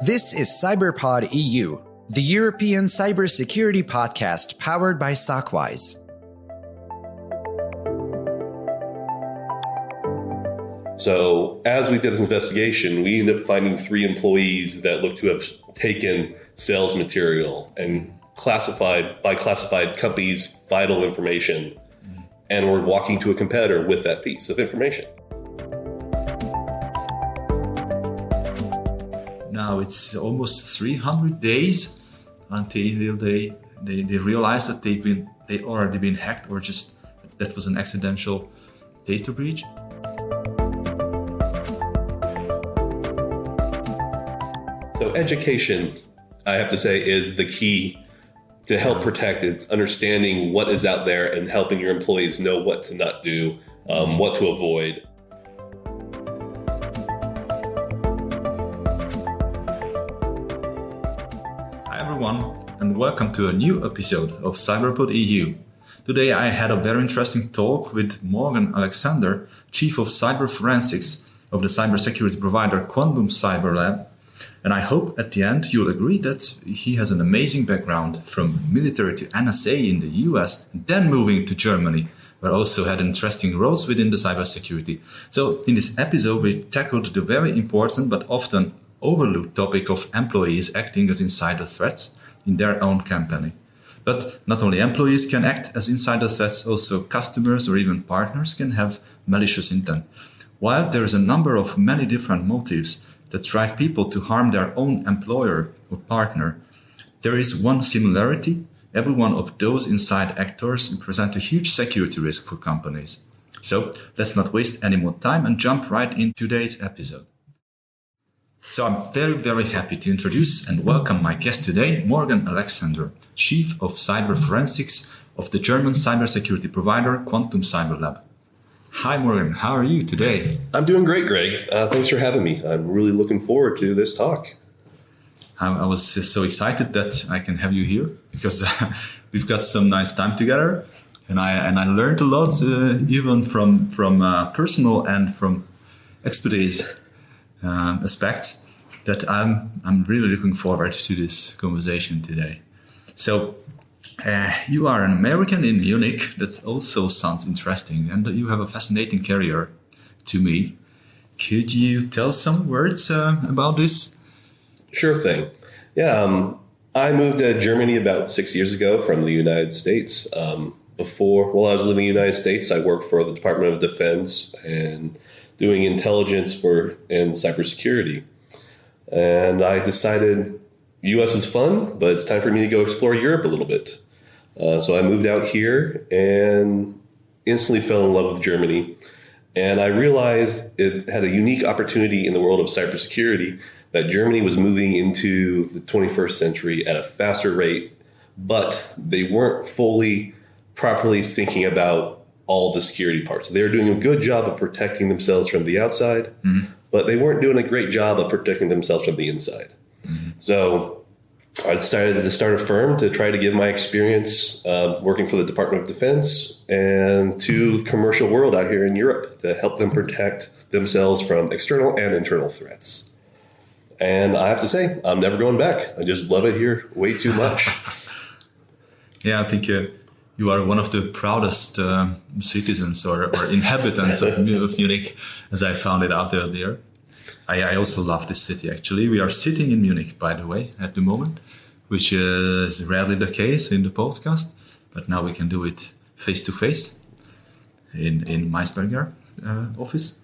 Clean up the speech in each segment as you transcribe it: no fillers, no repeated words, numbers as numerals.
This is CyberPod EU, the European cybersecurity podcast powered by Sockwise. So as we did this investigation, we ended up finding 3 employees that looked to have taken sales material and classified companies' vital information and were walking to a competitor with that piece of information. Now it's almost 300 days until they realize that they already been hacked, or just that was an accidental data breach. So education, I have to say, is the key to help protect. Is understanding what is out there and helping your employees know what to not do, what to avoid. Hi everyone, and welcome to a new episode of CyberPod EU. Today I had a very interesting talk with Morgan Alexander, Chief of Cyber Forensics of the cybersecurity provider Quantum Cyber Lab. And I hope at the end you'll agree that he has an amazing background from military to NSA in the US, then moving to Germany, where also had interesting roles within the cybersecurity. So in this episode, we tackled the very important but often overlooked topic of employees acting as insider threats in their own company. But not only employees can act as insider threats, also customers or even partners can have malicious intent. While there is a number of many different motives that drive people to harm their own employer or partner, there is one similarity. Every one of those inside actors present a huge security risk for companies. So let's not waste any more time and jump right into today's episode. So I'm very, very happy to introduce and welcome my guest today, Morgan Alexander, Chief of Cyber Forensics of the German cybersecurity provider Quantum Cyber Lab. Hi, Morgan. How are you today? I'm doing great, Greg. Thanks for having me. I'm really looking forward to this talk. I was so excited that I can have you here because we've got some nice time together, and I learned a lot, even from personal and from expertise aspects. That I'm really looking forward to this conversation today. So. You are an American in Munich. That also sounds interesting, and you have a fascinating career to me. Could you tell some words about this? Sure thing. Yeah, I moved to Germany about 6 years ago from the United States. While I was living in the United States, I worked for the Department of Defense and doing intelligence and cybersecurity. And I decided the U.S. is fun, but it's time for me to go explore Europe a little bit. So I moved out here and instantly fell in love with Germany. And I realized it had a unique opportunity in the world of cybersecurity, that Germany was moving into the 21st century at a faster rate, but they weren't properly thinking about all the security parts. They were doing a good job of protecting themselves from the outside, but they weren't doing a great job of protecting themselves from the inside. So I decided to start a firm to try to give my experience working for the Department of Defense and to the commercial world out here in Europe to help them protect themselves from external and internal threats. And I have to say, I'm never going back. I just love it here way too much. Yeah, I think you are one of the proudest citizens or inhabitants of Munich, as I found it out earlier. I also love this city, actually. We are sitting in Munich, by the way, at the moment, which is rarely the case in the podcast. But now we can do it face-to-face in Maisberger office.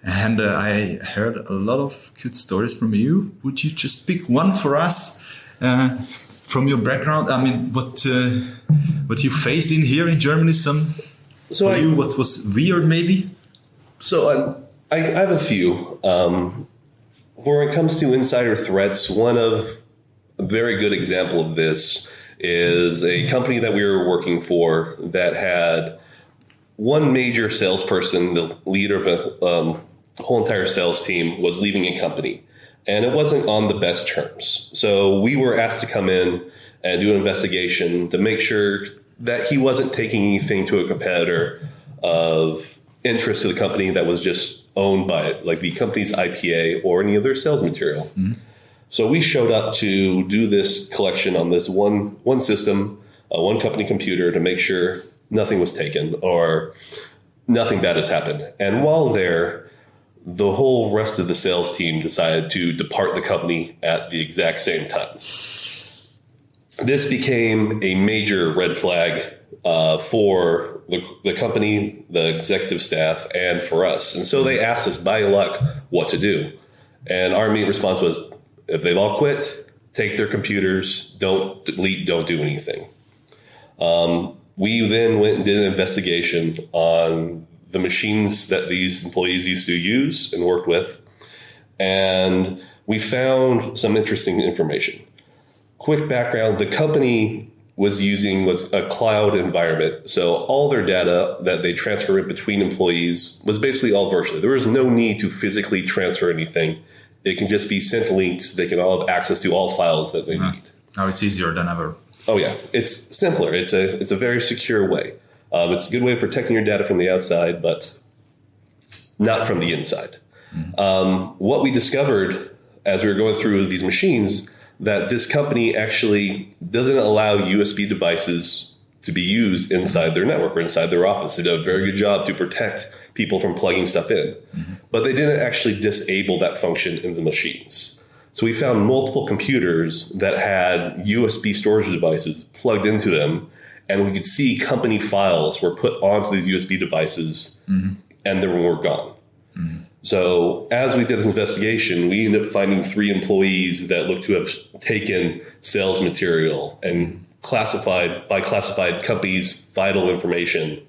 And I heard a lot of good stories from you. Would you just pick one for us from your background? I mean, what you faced in here in Germany? What was weird, maybe? So I have a few. When it comes to insider threats, a very good example of this is a company that we were working for that had one major salesperson, the leader of a whole entire sales team, was leaving a company. And it wasn't on the best terms. So we were asked to come in and do an investigation to make sure that he wasn't taking anything to a competitor of interest to the company that was just owned by it, like the company's IPA or any of their sales material. So we showed up to do this collection on this one system, one company computer, to make sure nothing was taken or nothing bad has happened. And while there, the whole rest of the sales team decided to depart the company at the exact same time. This became a major red flag for the company, the executive staff, and for us. And so they asked us by luck what to do. And our immediate response was, if they've all quit, take their computers, don't delete, don't do anything. We then went and did an investigation on the machines that these employees used to use and worked with. And we found some interesting information. Quick background, the company was a cloud environment. So all their data that they transfer between employees was basically all virtually. There was no need to physically transfer anything. It can just be sent links. They can all have access to all files that they need. Now it's easier than ever. Oh, yeah. It's simpler. It's a very secure way. It's a good way of protecting your data from the outside, but not from the inside. What we discovered as we were going through these machines, that this company actually doesn't allow USB devices to be used inside their network or inside their office. They did a very good job to protect people from plugging stuff in. But they didn't actually disable that function in the machines. So we found multiple computers that had USB storage devices plugged into them, and we could see company files were put onto these USB devices, and they were gone. So as we did this investigation, we ended up finding 3 employees that looked to have taken sales material and classified companies' vital information,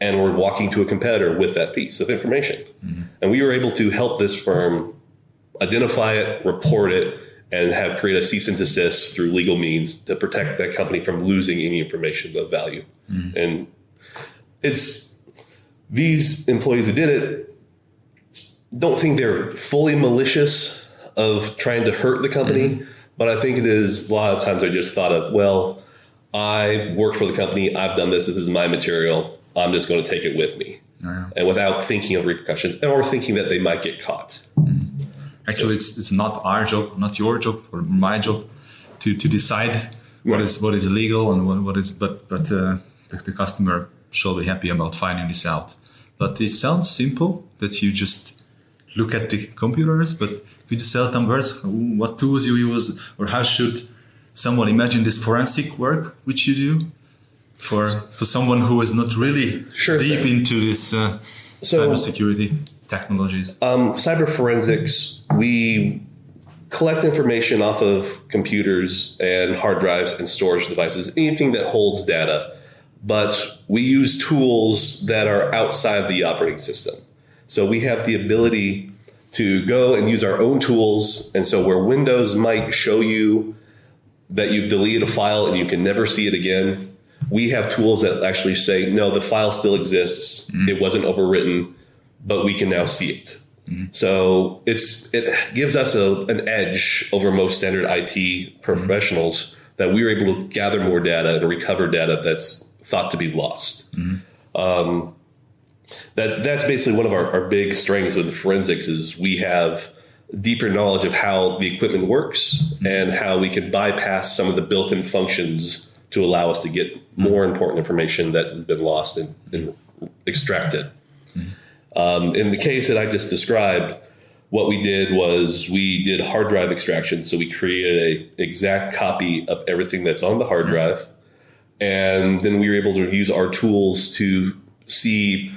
and were walking to a competitor with that piece of information. And we were able to help this firm identify it, report it, and create a cease and desist through legal means to protect that company from losing any information of value. And it's these employees who did it don't think they're fully malicious of trying to hurt the company, but I think it is a lot of times they just thought of, well, I work for the company, I've done this is my material, I'm just going to take it with me. And without thinking of repercussions or thinking that they might get caught. Actually, it's not our job, not your job or my job to decide what is legal and what is, but the customer shall be happy about finding this out. But it sounds simple that you just look at the computers, but could you tell some words what tools you use, or how should someone imagine this forensic work which you do for someone who is not really deep into this cybersecurity technologies? Cyber forensics, we collect information off of computers and hard drives and storage devices, anything that holds data, but we use tools that are outside the operating system. So we have the ability to go and use our own tools. And so where Windows might show you that you've deleted a file and you can never see it again, we have tools that actually say, no, the file still exists. It wasn't overwritten, but we can now see it. So it gives us an edge over most standard IT professionals that we were able to gather more data and recover data that's thought to be lost. That's basically one of our big strengths with forensics is we have deeper knowledge of how the equipment works and how we can bypass some of the built-in functions to allow us to get more important information that has been lost and extracted. In the case that I just described, what we did was we did hard drive extraction. So we created an exact copy of everything that's on the hard drive. And then we were able to use our tools to see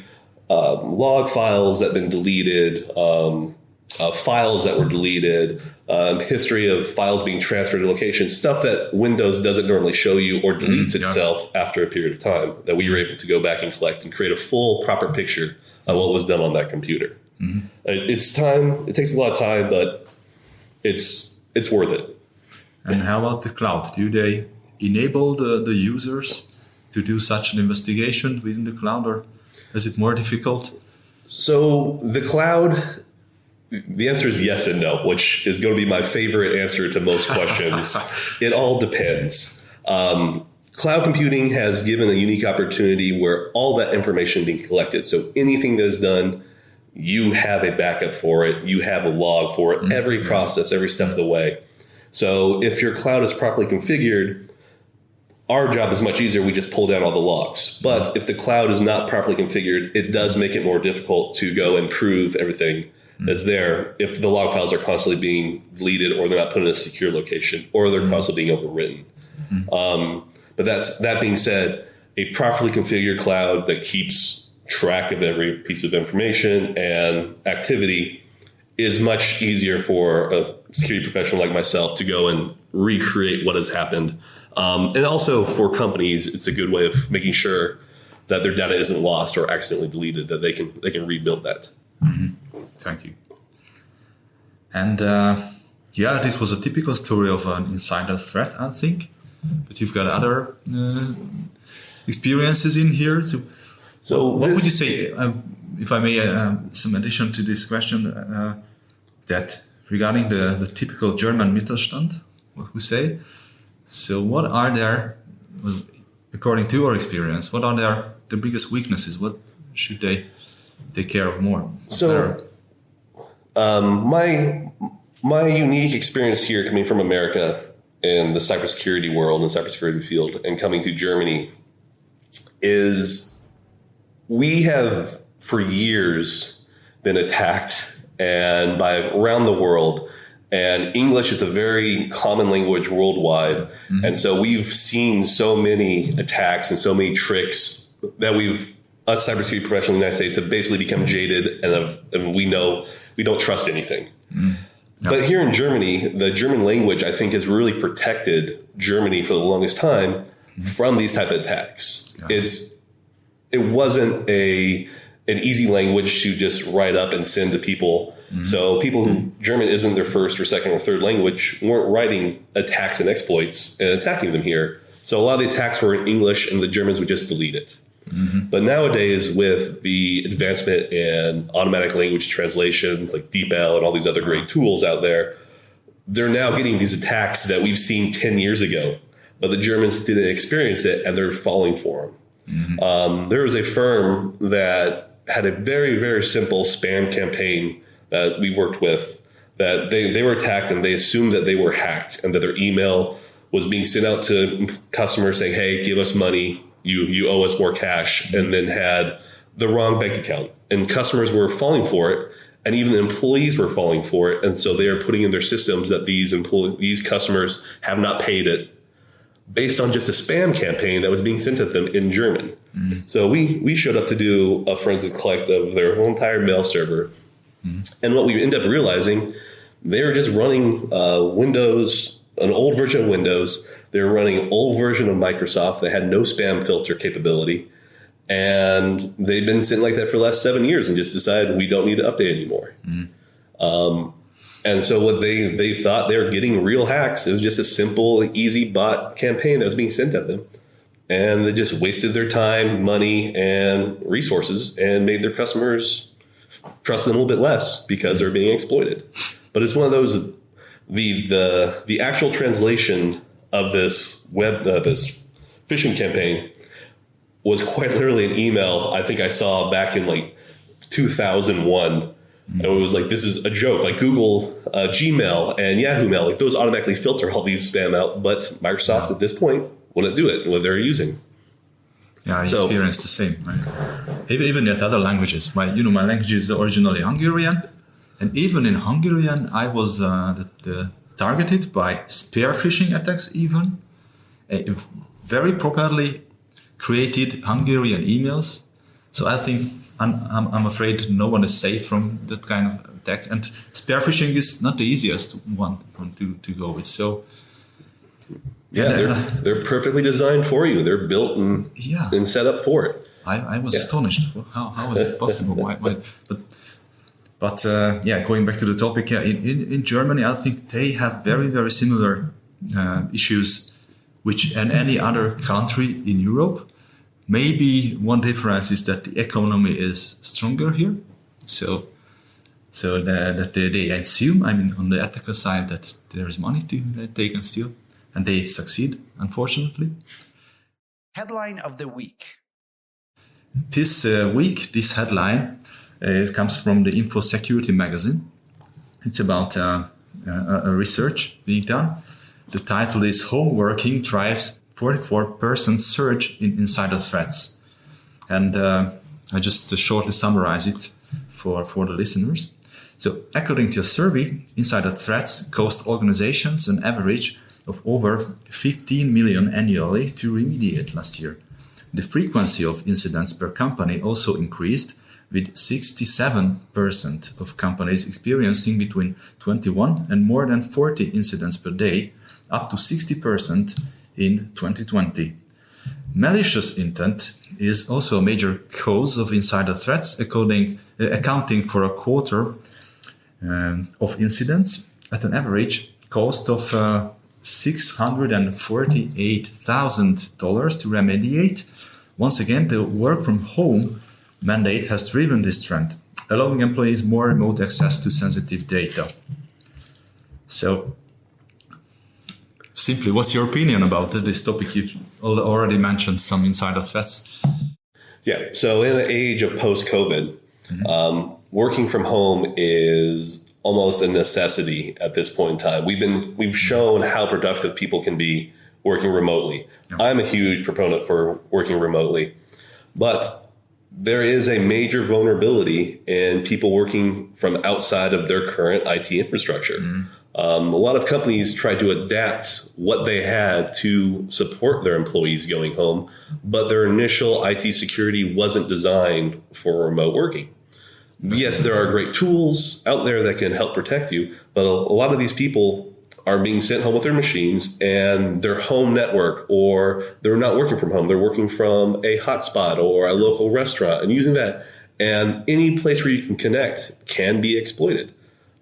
log files that have been deleted, files that were deleted, history of files being transferred to locations, stuff that Windows doesn't normally show you or deletes itself after a period of time, that we were able to go back and collect and create a full, proper picture of what was done on that computer. It's time. It takes a lot of time, but it's worth it. And how about the cloud? Do they enable the users to do such an investigation within the cloud, or is it more difficult? So the cloud, the answer is yes and no, which is going to be my favorite answer to most questions. It all depends. Cloud computing has given a unique opportunity where all that information being collected. So anything that is done, you have a backup for it. You have a log for it. Every process, every step of the way. So if your cloud is properly configured, our job is much easier. We just pull down all the logs. But if the cloud is not properly configured, it does make it more difficult to go and prove everything that's there if the log files are constantly being deleted, or they're not put in a secure location, or they're constantly being overwritten. But that being said, a properly configured cloud that keeps track of every piece of information and activity is much easier for a security professional like myself to go and recreate what has happened. And also for companies, it's a good way of making sure that their data isn't lost or accidentally deleted, that they can rebuild that. Thank you. And this was a typical story of an insider threat, I think. But you've got other experiences in here. So what would you say, if I may, some addition to this question, that regarding the typical German Mittelstand, what we say? So what are their, according to your experience, what are the biggest weaknesses? What should they take care of more? My unique experience here, coming from America in the cybersecurity world and cybersecurity field, and coming to Germany, is we have for years been attacked and by around the world, and English is a very common language worldwide. And so we've seen so many attacks and so many tricks that us cybersecurity professionals in the United States have basically become jaded, and we know we don't trust anything. But here in Germany, the German language, I think, has really protected Germany for the longest time from these type of attacks. It wasn't an easy language to just write up and send to people. So people who German isn't their first or second or third language weren't writing attacks and exploits and attacking them here. So a lot of the attacks were in English, and the Germans would just delete it. But nowadays, with the advancement in automatic language translations like DeepL and all these other great tools out there, they're now getting these attacks that we've seen 10 years ago, but the Germans didn't experience it, and they're falling for them. There was a firm that had a very, very simple spam campaign that we worked with, that they were attacked, and they assumed that they were hacked and that their email was being sent out to customers saying, hey, give us money. You owe us more cash, and then had the wrong bank account. And customers were falling for it, and even the employees were falling for it. And so they are putting in their systems that these customers have not paid it based on just a spam campaign that was being sent at them in German. So we showed up to do a forensic collect of their whole entire mail server. And what we ended up realizing, they were just running Windows, an old version of Windows. They were running an old version of Microsoft that had no spam filter capability. And they've been sitting like that for the last 7 years and just decided we don't need to update anymore. And so what they thought they were getting real hacks. It was just a simple, easy bot campaign that was being sent at them. And they just wasted their time, money, and resources, and made their customers trust them a little bit less because they're being exploited. But it's one of those, the actual translation of this this phishing campaign was quite literally an email I think I saw back in like 2001. And it was like, this is a joke. Like Google, Gmail, and Yahoo Mail, like those automatically filter all these spam out. But Microsoft at this point wouldn't do it. What they're using. Yeah, I experienced the same. Right? Even at other languages. My language is originally Hungarian, and even in Hungarian, I was targeted by spear phishing attacks. Even very properly created Hungarian emails. So I think I'm afraid no one is safe from that kind of attack. And spear phishing is not the easiest one to go with. So. Yeah, they're perfectly designed for you. They're built and set up for it. I was astonished. How is it possible? Why? But going back to the topic, in Germany, I think they have very, very similar issues, which in any other country in Europe. Maybe one difference is that the economy is stronger here, so that they assume, on the ethical side, that there is money that they can steal. And they succeed, unfortunately. Headline of the week. This week, this headline comes from the InfoSecurity magazine. It's about a research being done. The title is Home Working Drives 44% Surge in Insider Threats. And I just shortly summarize it for the listeners. So according to a survey, insider threats cost organizations an average of over 15 million annually to remediate last year. The frequency of incidents per company also increased, with 67% of companies experiencing between 21 and more than 40 incidents per day, up to 60% in 2020. Malicious intent is also a major cause of insider threats, accounting for a quarter of incidents at an average cost of $648,000 to remediate. Once again, the work from home mandate has driven this trend, allowing employees more remote access to sensitive data. So, simply, what's your opinion about this topic? You've already mentioned some insider threats. Yeah. So in the age of post-COVID, working from home is almost a necessity at this point in time. We've shown how productive people can be working remotely. Yeah. I'm a huge proponent for working remotely, but there is a major vulnerability in people working from outside of their current IT infrastructure. A lot of companies tried to adapt what they had to support their employees going home, but their initial IT security wasn't designed for remote working. Yes, there are great tools out there that can help protect you, but a lot of these people are being sent home with their machines and their home network, or they're not working from home. They're working from a hotspot or a local restaurant and using that. And any place where you can connect can be exploited.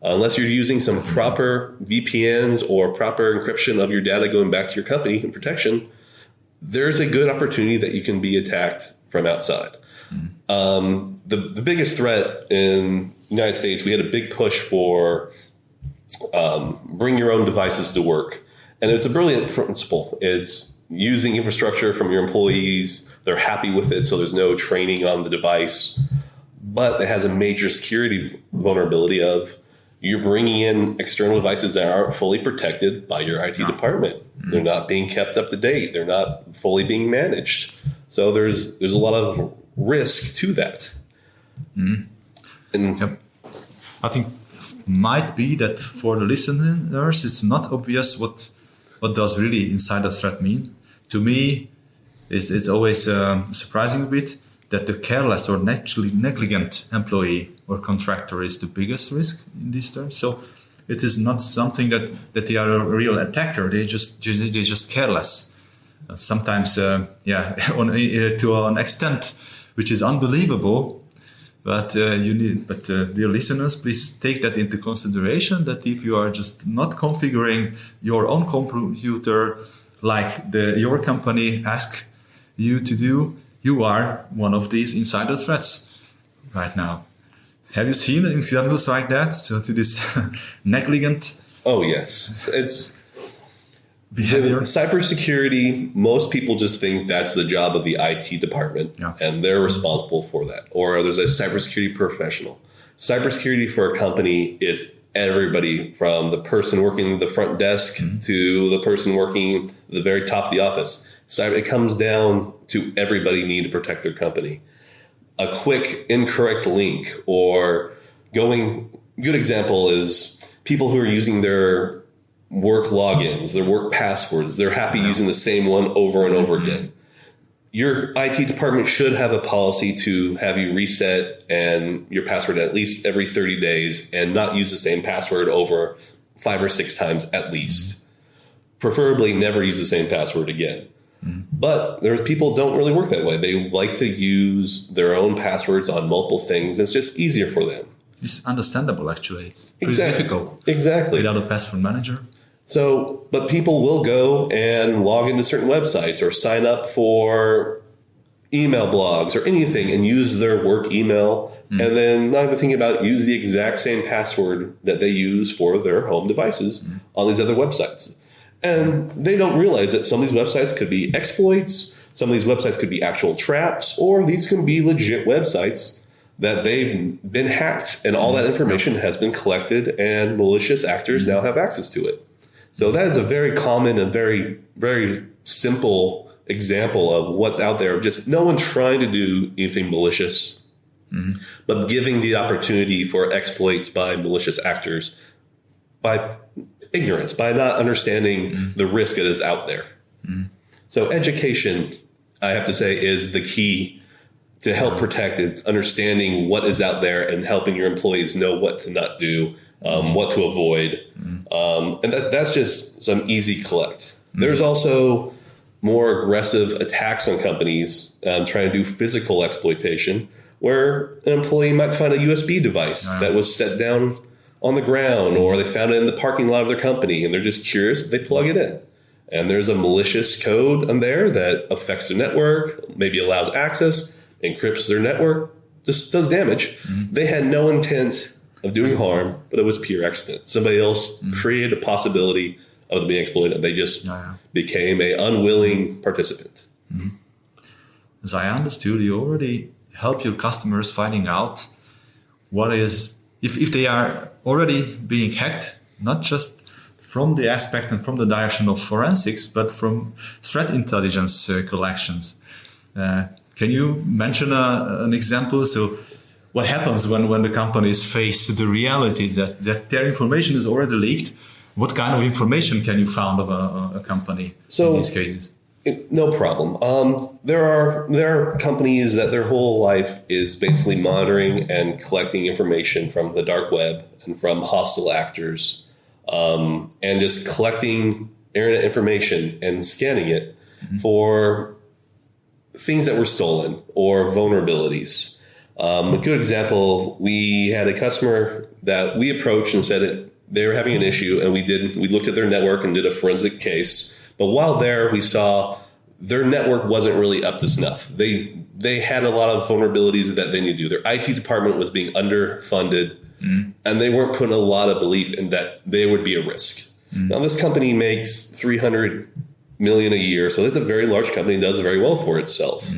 Unless you're using some proper VPNs or proper encryption of your data going back to your company and protection, there's a good opportunity that you can be attacked from outside. The biggest threat in the United States, we had a big push for bring your own devices to work. And it's a brilliant principle. It's using infrastructure from your employees. They're happy with it, so there's no training on the device. But it has a major security vulnerability of you're bringing in external devices that aren't fully protected by your IT department. They're not being kept up to date. They're not fully being managed. So there's a lot of risk to that. And I think might be that for the listeners, it's not obvious what does really insider threat mean. To me, it's always surprising a bit that the careless or negligent employee or contractor is the biggest risk in these terms. So it is not something that they are a real attacker. They're just careless. Sometimes, to an extent which is unbelievable. But dear listeners, please take that into consideration. That if you are just not configuring your own computer like your company asks you to do, you are one of these insider threats right now. Have you seen examples like that? So to this negligent? Oh yes, it's behavior. Cybersecurity. Most people just think that's the job of the IT department, and they're responsible for that. Or there's a cybersecurity professional. Cybersecurity for a company is everybody from the person working the front desk to the person working the very top of the office. So it comes down to everybody need to protect their company. A quick incorrect link or good example is people who are using their work logins, their work passwords. They're happy using the same one over and over again. Your IT department should have a policy to have you reset and your password at least every 30 days and not use the same password over 5 or 6 times at least. Preferably never use the same password again. But there's people don't really work that way. They like to use their own passwords on multiple things. It's just easier for them. It's understandable, actually. It's pretty difficult. Exactly. Without a password manager. So, but people will go and log into certain websites or sign up for email blogs or anything and use their work email and then not even thinking about use the exact same password that they use for their home devices on these other websites. And they don't realize that some of these websites could be exploits, some of these websites could be actual traps, or these can be legit websites that they've been hacked and all that information has been collected and malicious actors now have access to it. So that is a very common and very, very simple example of what's out there. Just no one trying to do anything malicious, but giving the opportunity for exploits by malicious actors by ignorance, by not understanding the risk that is out there. So education, I have to say, is the key to help protect, is understanding what is out there and helping your employees know what to not do, what to avoid. And that's just some easy collect. There's also more aggressive attacks on companies trying to do physical exploitation, where an employee might find a USB device that was set down on the ground, or they found it in the parking lot of their company and they're just curious, they plug it in. And there's a malicious code in there that affects their network, maybe allows access, encrypts their network, just does damage. They had no intent of doing harm, but it was pure accident. Somebody else created a possibility of them being exploited. They just became an unwilling participant. As I understood, you already help your customers finding out what is, if they are already being hacked, not just from the aspect and from the direction of forensics, but from threat intelligence collections. Can you mention an example? So what happens when the companies face the reality that their information is already leaked? What kind of information can you find of a company in these cases? No problem. There are companies that their whole life is basically monitoring and collecting information from the dark web and from hostile actors, and just collecting internet information and scanning it for things that were stolen or vulnerabilities. A good example, we had a customer that we approached and said that they were having an issue, and we looked at their network and did a forensic case. But while there, we saw their network wasn't really up to snuff. They had a lot of vulnerabilities that they needed to do. Their IT department was being underfunded, and they weren't putting a lot of belief in that they would be a risk. Now, this company makes $300 million a year, so it's a very large company, does very well for itself.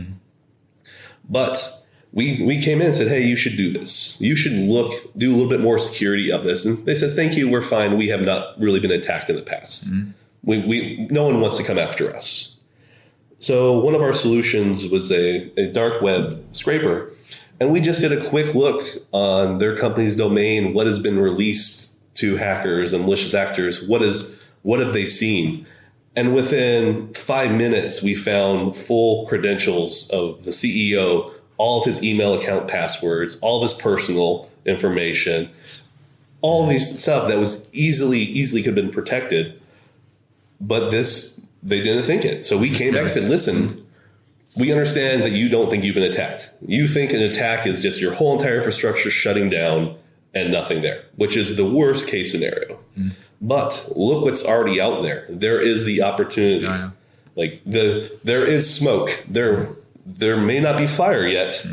But we came in and said, hey, you should do this. You should do a little bit more security of this. And they said, thank you, we're fine. We have not really been attacked in the past. No one wants to come after us. So one of our solutions was a dark web scraper. And we just did a quick look on their company's domain. What has been released to hackers and malicious actors? What have they seen? And within 5 minutes, we found full credentials of the CEO, all of his email account passwords, all of his personal information, all of these stuff that was easily could have been protected. But they didn't think it. So we came back and said, listen, we understand that you don't think you've been attacked. You think an attack is just your whole entire infrastructure shutting down and nothing there, which is the worst case scenario. But look what's already out there. There is the opportunity. Like there is smoke. There may not be fire yet,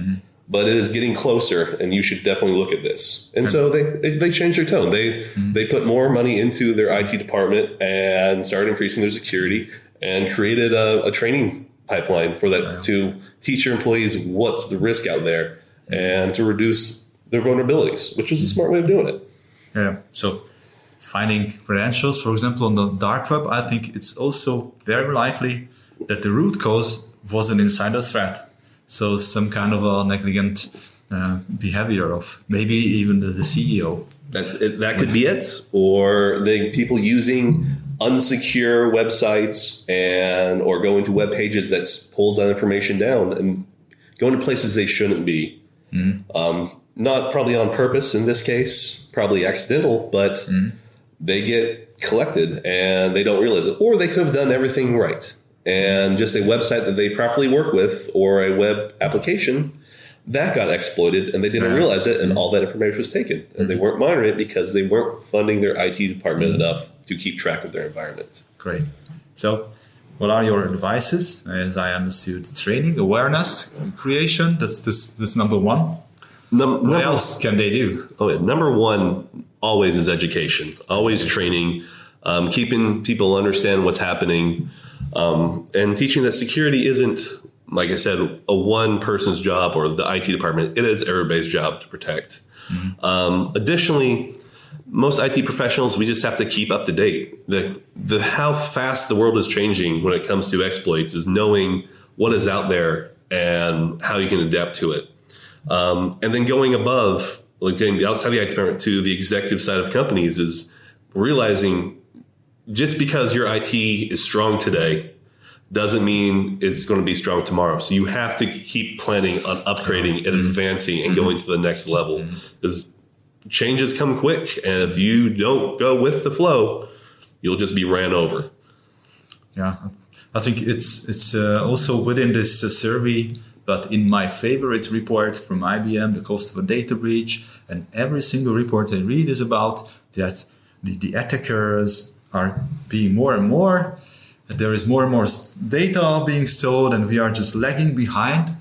but it is getting closer, and you should definitely look at this. And so they changed their tone. They put more money into their IT department and started increasing their security and created a training pipeline for that to teach your employees what's the risk out there and to reduce their vulnerabilities, which was a smart way of doing it. Yeah. So finding credentials, for example, on the dark web, I think it's also very likely that the root cause was an insider threat. So some kind of a negligent behavior of maybe even the CEO. That could be it. Or the people using unsecure websites or going to web pages that pulls that information down and going to places they shouldn't be. Not probably on purpose in this case, probably accidental, but they get collected and they don't realize it. Or they could have done everything right. And just a website that they properly work with or a web application that got exploited and they didn't realize it, and all that information was taken. And they weren't monitoring it because they weren't funding their IT department enough to keep track of their environment. Great. So what are your advices? As I understood, training, awareness, creation, that's number one. What else can they do? Number one always is education, always training, keeping people understand what's happening, and teaching that security isn't like I said, a one person's job or the IT department. It is everybody's job to protect. Additionally, most IT professionals, we just have to keep up to date. The how fast the world is changing when it comes to exploits is knowing what is out there and how you can adapt to it. And then going above, like getting outside the IT department to the executive side of companies, is realizing just because your IT is strong today doesn't mean it's going to be strong tomorrow. So you have to keep planning on upgrading and advancing and going to the next level, because changes come quick. And if you don't go with the flow, you'll just be ran over. Yeah, I think it's also within this survey, but in my favorite report from IBM, the cost of a data breach, and every single report I read is about that the attackers are being more and more. There is more and more data being stored, and we are just lagging behind,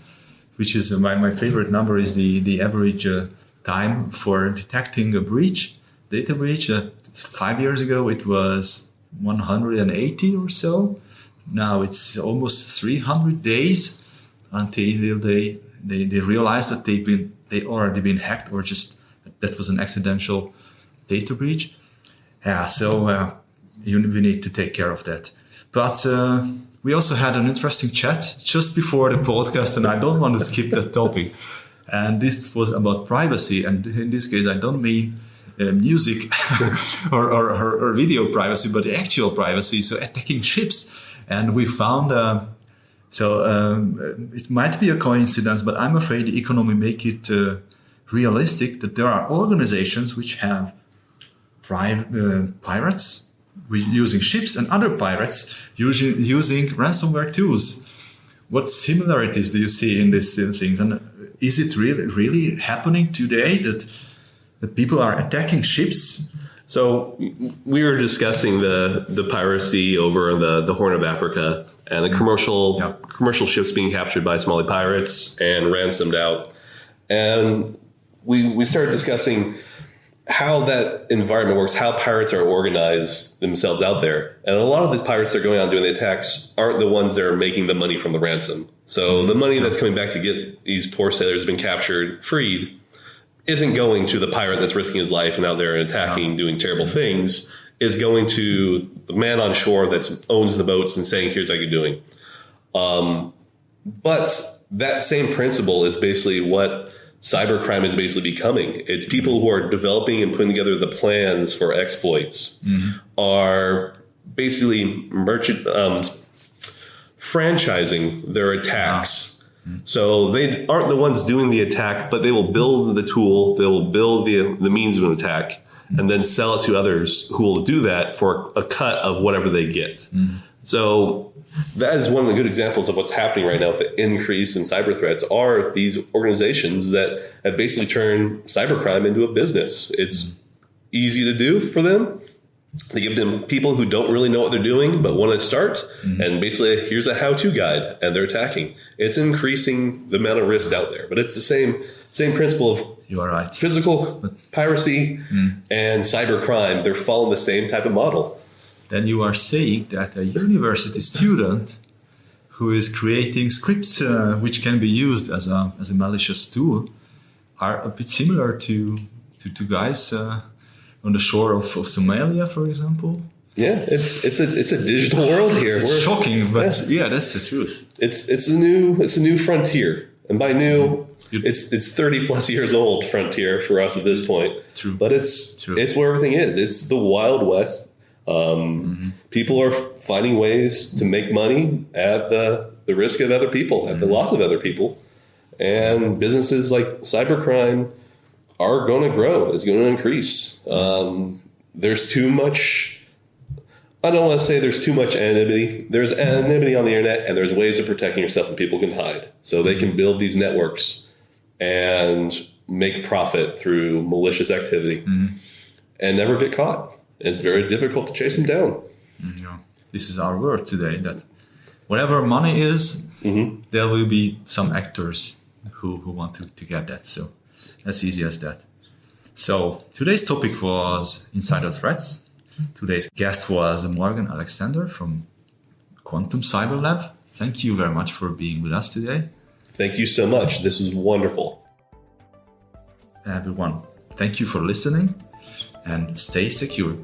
which is my favorite number is the average time for detecting a breach, data breach. 5 years ago, it was 180 or so. Now it's almost 300 days until they realize that they already been hacked, or just that was an accidental data breach. Yeah, so we need to take care of that. But we also had an interesting chat just before the podcast, and I don't want to skip that topic. And this was about privacy. And in this case, I don't mean music or video privacy, but the actual privacy. So attacking ships. And we found, it might be a coincidence, but I'm afraid the economy make it realistic that there are organizations which have pirates using ships and other pirates using ransomware tools. What similarities do you see in these things? And is it really happening today that people are attacking ships? So we were discussing the piracy over the Horn of Africa and the commercial ships being captured by Somali pirates and ransomed out. And we started discussing how that environment works, how pirates are organized themselves out there. And a lot of the pirates that are going out and doing the attacks aren't the ones that are making the money from the ransom. So the money that's coming back to get these poor sailors who've been captured, freed, isn't going to the pirate that's risking his life and out there and attacking, doing terrible things, is going to the man on shore that owns the boats and saying, here's how you're doing. But that same principle is basically what cybercrime is basically becoming. It's people who are developing and putting together the plans for exploits are basically franchising their attacks. So they aren't the ones doing the attack, but they will build the tool, they will build the means of an attack, and then sell it to others who will do that for a cut of whatever they get. So that is one of the good examples of what's happening right now with the increase in cyber threats are these organizations that have basically turned cybercrime into a business. It's easy to do for them. They give them people who don't really know what they're doing but want to start, and basically here's a how-to guide, and they're attacking. It's increasing the amount of risks out there, but it's the same principle of you are right. Physical piracy and cybercrime. They're following the same type of model. Then you are saying that a university student who is creating scripts which can be used as a malicious tool are a bit similar to guys on the shore of Somalia, for example. Yeah, it's a digital world here. It's shocking, but yeah, that's the truth. It's a new frontier, and by new, it's 30 plus years old frontier for us at this point. True, but it's where everything is. It's the Wild West. People are finding ways to make money at the risk of other people, at the loss of other people, and businesses like cybercrime are going to grow. It's going to increase. There's too much. I don't want to say there's too much anonymity. There's anonymity on the internet, and there's ways of protecting yourself, and people can hide. So they can build these networks and make profit through malicious activity and never get caught. It's very difficult to chase them down. Yeah. This is our word today, that whatever money is, there will be some actors who want to get that. So as easy as that. So today's topic was insider threats. Today's guest was Morgan Alexander from Quantum Cyber Lab. thank you very much for being with us today. Thank you so much. This is wonderful. Everyone, thank you for listening and stay secure.